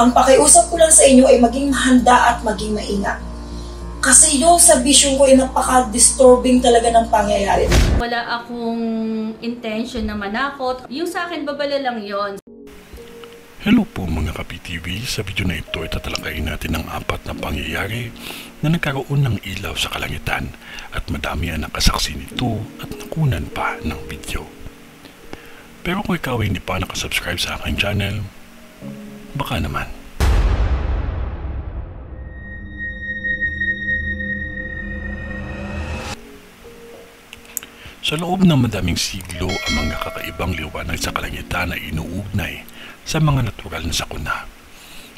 Ang pakiusap ko lang sa inyo ay maging handa at maging maingat. Kasi yung sa vision ko ay napaka-disturbing talaga ng pangyayari. Wala akong intention na manakot. Yung sa akin, babala lang yon. Hello po mga ka-PTV, sa video na ito ay tatalakayin natin ang 4 na pangyayari na nagkaroon ng ilaw sa kalangitan at madami ang nakasaksi nito at nakunan pa ng video. Pero kung ikaw ay hindi pa nakasubscribe sa aking channel, baka naman. Sa loob ng madaming siglo, ang mga kakaibang liwanag sa kalangitan ay inuugnay sa mga natural na sakuna.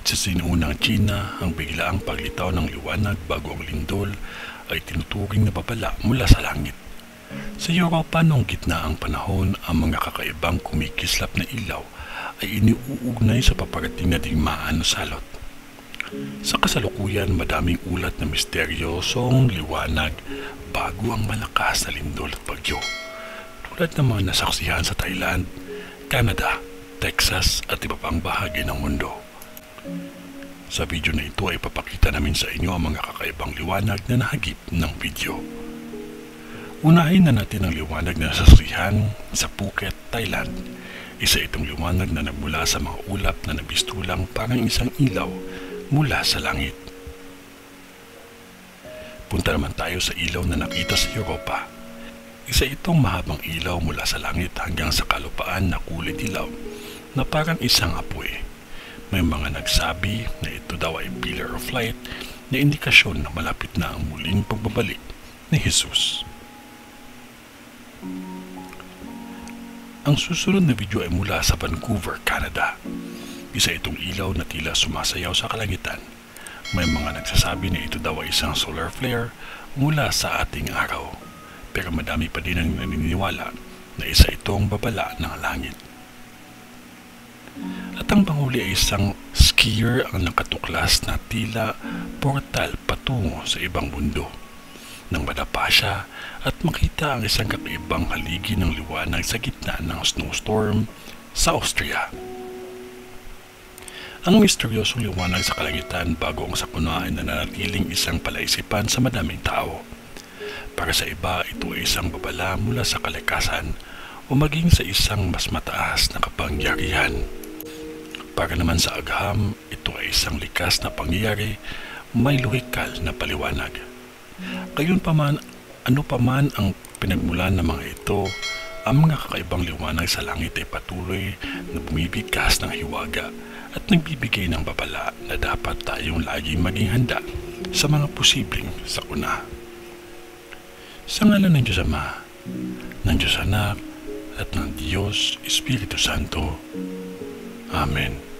Sa sinuunang China, ang biglaang paglitaw ng liwanag bago ang lindol ay tinuturing na babala mula sa langit. Sa Europa noong gitna ang panahon, ang mga kakaibang kumikislap na ilaw ay iniuugnay sa paparating na digmaan o salot. Sa kasalukuyan, madaming ulat na misteryosong liwanag bago ang malakas na lindol at bagyo, tulad ng mga nasaksihan sa Thailand, Canada, Texas at iba pang bahagi ng mundo. Sa video na ito ay papakita namin sa inyo ang mga kakaibang liwanag na nahagip ng video. Unahin na natin ang liwanag na nasaksihan sa Phuket, Thailand. Isa itong liwanag na nagmula sa mga ulap na nabistulang parang isang ilaw mula sa langit. Punta naman tayo sa ilaw na nakita sa Europa. Isa itong mahabang ilaw mula sa langit hanggang sa kalupaan na kulay dilaw na parang isang apoy. May mga nagsabi na ito daw ay pillar of light na indikasyon na malapit na ang muling pagbabalik ni Jesus. Ang susunod na video ay mula sa Vancouver, Canada. Isa itong ilaw na tila sumasayaw sa kalangitan. May mga nagsasabi na ito daw ay isang solar flare mula sa ating araw. Pero madami pa din ang naniniwala na isa itong babala ng langit. At ang panghuli ay isang skier ang nakatuklas na tila portal patungo sa ibang mundo. Nang madapa siya at makita ang isang kakaibang haligi ng liwanag sa gitna ng snowstorm sa Austria. Ang misteryosong liwanag sa kalangitan bago ang sakuna ay nananatiling isang palaisipan sa madaming tao. Para sa iba, ito ay isang babala mula sa kalikasan o maging sa isang mas mataas na kapangyarihan. Para naman sa agham, ito ay isang likas na pangyayari, may lohikal na paliwanag. Gayunpaman, ano paman ang pinagmulan ng mga ito, ang mga kakaibang liwanag sa langit ay patuloy na bumibigkas ng hiwaga at nagbibigay ng babala na dapat tayong laging maging handa sa mga posibleng sakuna. Sa ngalan ng Diyos Ama, ng Diyos Anak, at ng Diyos Espiritu Santo. Amen.